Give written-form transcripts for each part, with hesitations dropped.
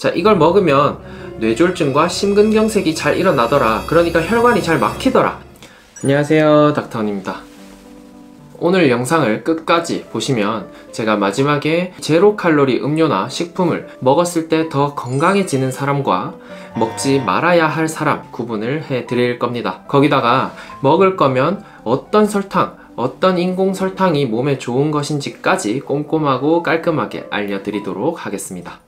자, 이걸 먹으면 뇌졸중과 심근경색이 잘 일어나더라. 그러니까 혈관이 잘 막히더라. 안녕하세요, 닥터원입니다. 오늘 영상을 끝까지 보시면 제가 마지막에 제로 칼로리 음료나 식품을 먹었을 때 더 건강해지는 사람과 먹지 말아야 할 사람 구분을 해 드릴 겁니다. 거기다가 먹을 거면 어떤 설탕, 어떤 인공 설탕이 몸에 좋은 것인지까지 꼼꼼하고 깔끔하게 알려드리도록 하겠습니다.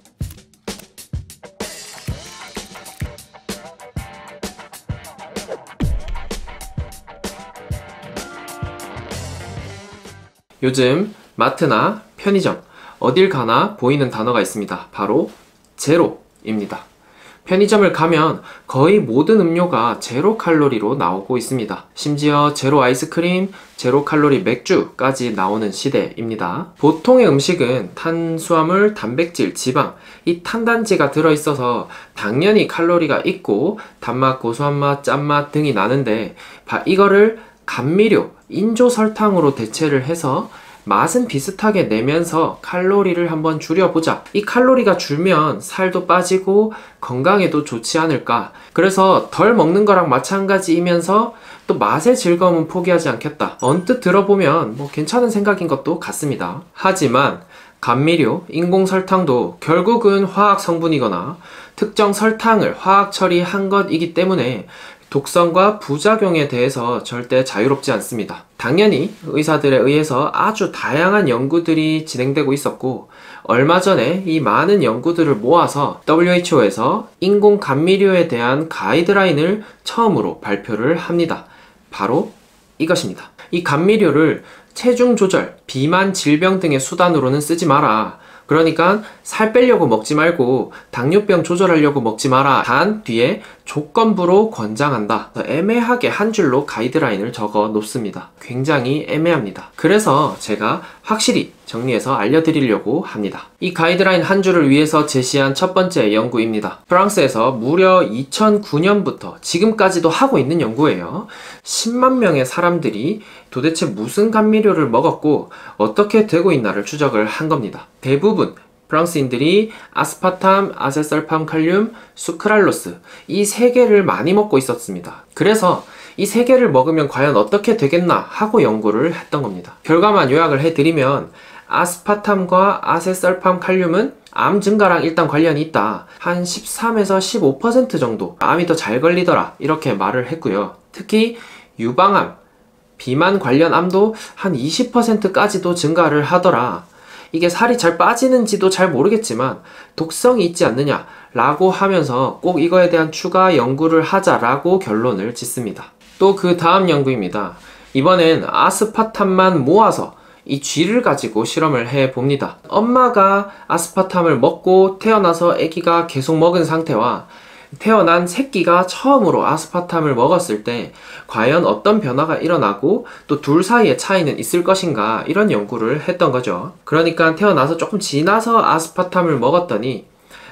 요즘 마트나 편의점 어딜 가나 보이는 단어가 있습니다. 바로 제로입니다. 편의점을 가면 거의 모든 음료가 제로 칼로리로 나오고 있습니다. 심지어 제로 아이스크림, 제로 칼로리 맥주까지 나오는 시대입니다. 보통의 음식은 탄수화물, 단백질, 지방, 이 탄단지가 들어있어서 당연히 칼로리가 있고 단맛, 고소한맛, 짠맛 등이 나는데 이거를 감미료, 인조설탕으로 대체를 해서 맛은 비슷하게 내면서 칼로리를 한번 줄여보자. 이 칼로리가 줄면 살도 빠지고 건강에도 좋지 않을까. 그래서 덜 먹는 거랑 마찬가지이면서 또 맛의 즐거움은 포기하지 않겠다. 언뜻 들어보면 괜찮은 생각인 것도 같습니다. 하지만 감미료, 인공설탕도 결국은 화학 성분이거나 특정 설탕을 화학 처리한 것이기 때문에 독성과 부작용에 대해서 절대 자유롭지 않습니다. 당연히 의사들에 의해서 아주 다양한 연구들이 진행되고 있었고, 얼마 전에 이 많은 연구들을 모아서 WHO에서 인공 감미료에 대한 가이드라인을 처음으로 발표를 합니다. 바로 이것입니다. 이 감미료를 체중 조절, 비만 질병 등의 수단으로는 쓰지 마라. 그러니까 살 빼려고 먹지 말고 당뇨병 조절하려고 먹지 마라. 단 뒤에 조건부로 권장한다. 애매하게 한 줄로 가이드라인을 적어 놓습니다. 굉장히 애매합니다. 그래서 제가 확실히 정리해서 알려드리려고 합니다. 이 가이드라인 한 줄을 위해서 제시한 첫 번째 연구입니다. 프랑스에서 무려 2009년부터 지금까지도 하고 있는 연구예요. 10만 명의 사람들이 도대체 무슨 감미료를 먹었고 어떻게 되고 있나를 추적을 한 겁니다. 대부분 프랑스인들이 아스파탐, 아세설팜칼륨, 수크랄로스 이 세 개를 많이 먹고 있었습니다. 그래서 이 세 개를 먹으면 과연 어떻게 되겠나 하고 연구를 했던 겁니다. 결과만 요약을 해드리면 아스파탐과 아세설팜칼륨은 암 증가랑 일단 관련이 있다. 한 13에서 15% 정도 암이 더 잘 걸리더라. 이렇게 말을 했고요. 특히 유방암, 비만 관련 암도 한 20%까지도 증가를 하더라. 이게 살이 잘 빠지는지도 잘 모르겠지만 독성이 있지 않느냐 라고 하면서 꼭 이거에 대한 추가 연구를 하자라고 결론을 짓습니다. 또 그 다음 연구입니다. 이번엔 아스파탐만 모아서 이 쥐를 가지고 실험을 해봅니다. 엄마가 아스파탐을 먹고 태어나서 아기가 계속 먹은 상태와 태어난 새끼가 처음으로 아스파탐을 먹었을 때 과연 어떤 변화가 일어나고 또 둘 사이의 차이는 있을 것인가, 이런 연구를 했던 거죠. 그러니까 태어나서 조금 지나서 아스파탐을 먹었더니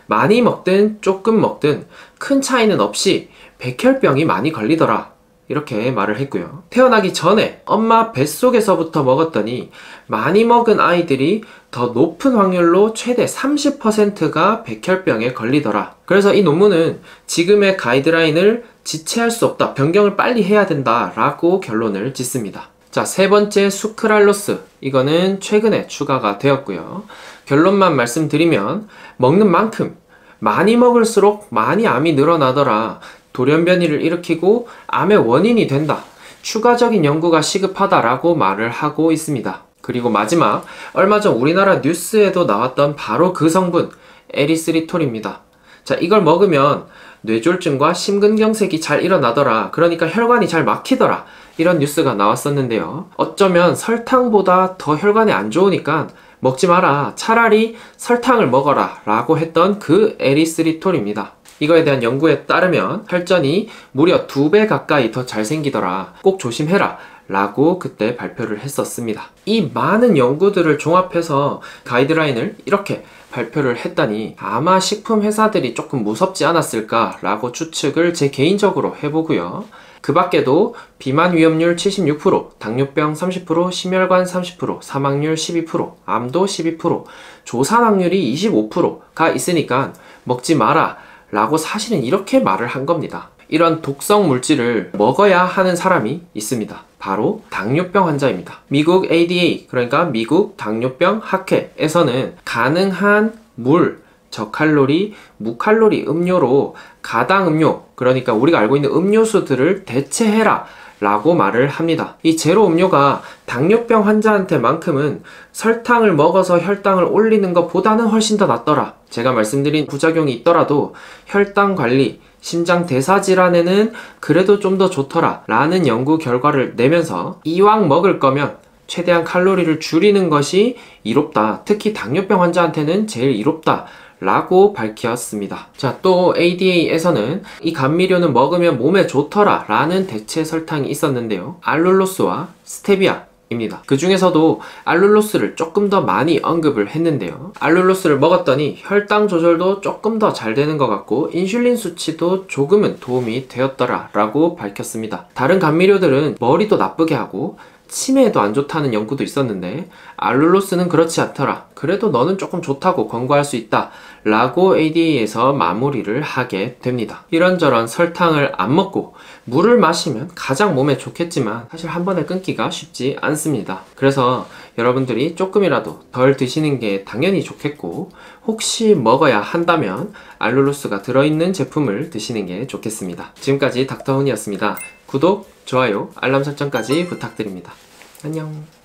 많이 먹든 조금 먹든 큰 차이는 없이 백혈병이 많이 걸리더라. 이렇게 말을 했고요. 태어나기 전에 엄마 뱃속에서부터 먹었더니 많이 먹은 아이들이 더 높은 확률로 최대 30%가 백혈병에 걸리더라. 그래서 이 논문은 지금의 가이드라인을 지체할 수 없다, 변경을 빨리 해야 된다 라고 결론을 짓습니다. 자, 세 번째 수크랄로스, 이거는 최근에 추가가 되었고요. 결론만 말씀드리면 먹는 만큼 많이 먹을수록 많이 암이 늘어나더라. 돌연변이를 일으키고 암의 원인이 된다. 추가적인 연구가 시급하다라고 말을 하고 있습니다. 그리고 마지막, 얼마 전 우리나라 뉴스에도 나왔던 바로 그 성분, 에리스리톨입니다. 자, 이걸 먹으면 뇌졸중과 심근경색이 잘 일어나더라. 그러니까 혈관이 잘 막히더라. 이런 뉴스가 나왔었는데요. 어쩌면 설탕보다 더 혈관에 안 좋으니까 먹지 마라. 차라리 설탕을 먹어라. 라고 했던 그 에리스리톨입니다. 이거에 대한 연구에 따르면 혈전이 무려 2배 가까이 더 잘 생기더라. 꼭 조심해라. 라고 그때 발표를 했었습니다. 이 많은 연구들을 종합해서 가이드라인을 이렇게 발표를 했다니 아마 식품 회사들이 조금 무섭지 않았을까 라고 추측을 제 개인적으로 해보고요. 그 밖에도 비만 위험률 76%, 당뇨병 30%, 심혈관 30%, 사망률 12%, 암도 12%, 조산 확률이 25%가 있으니까 먹지 마라 라고 사실은 이렇게 말을 한 겁니다. 이런 독성 물질을 먹어야 하는 사람이 있습니다. 바로 당뇨병 환자입니다. 미국 ADA, 그러니까 미국 당뇨병 학회에서는 가능한 저칼로리, 무칼로리 음료로 가당 음료, 그러니까 우리가 알고 있는 음료수들을 대체해라 라고 말을 합니다. 이 제로 음료가 당뇨병 환자한테만큼은 설탕을 먹어서 혈당을 올리는 것보다는 훨씬 더 낫더라. 제가 말씀드린 부작용이 있더라도 혈당 관리, 심장 대사 질환에는 그래도 좀 더 좋더라 라는 연구 결과를 내면서 이왕 먹을 거면 최대한 칼로리를 줄이는 것이 이롭다. 특히 당뇨병 환자한테는 제일 이롭다 라고 밝혔습니다. 자, 또 ADA에서는 이 감미료는 먹으면 몸에 좋더라 라는 대체 설탕이 있었는데요. 알룰로스와 스테비아 입니다. 그 중에서도 알룰로스를 조금 더 많이 언급을 했는데요. 알룰로스를 먹었더니 혈당 조절도 조금 더 잘 되는 것 같고 인슐린 수치도 조금은 도움이 되었더라 라고 밝혔습니다. 다른 감미료들은 머리도 나쁘게 하고 치매에도 안 좋다는 연구도 있었는데 알룰로스는 그렇지 않더라. 그래도 너는 조금 좋다고 권고할 수 있다 라고 ADA에서 마무리를 하게 됩니다. 이런저런 설탕을 안 먹고 물을 마시면 가장 몸에 좋겠지만 사실 한 번에 끊기가 쉽지 않습니다. 그래서 여러분들이 조금이라도 덜 드시는 게 당연히 좋겠고 혹시 먹어야 한다면 알룰로스가 들어있는 제품을 드시는 게 좋겠습니다. 지금까지 닥터훈이었습니다. 구독, 좋아요, 알람 설정까지 부탁드립니다. 안녕.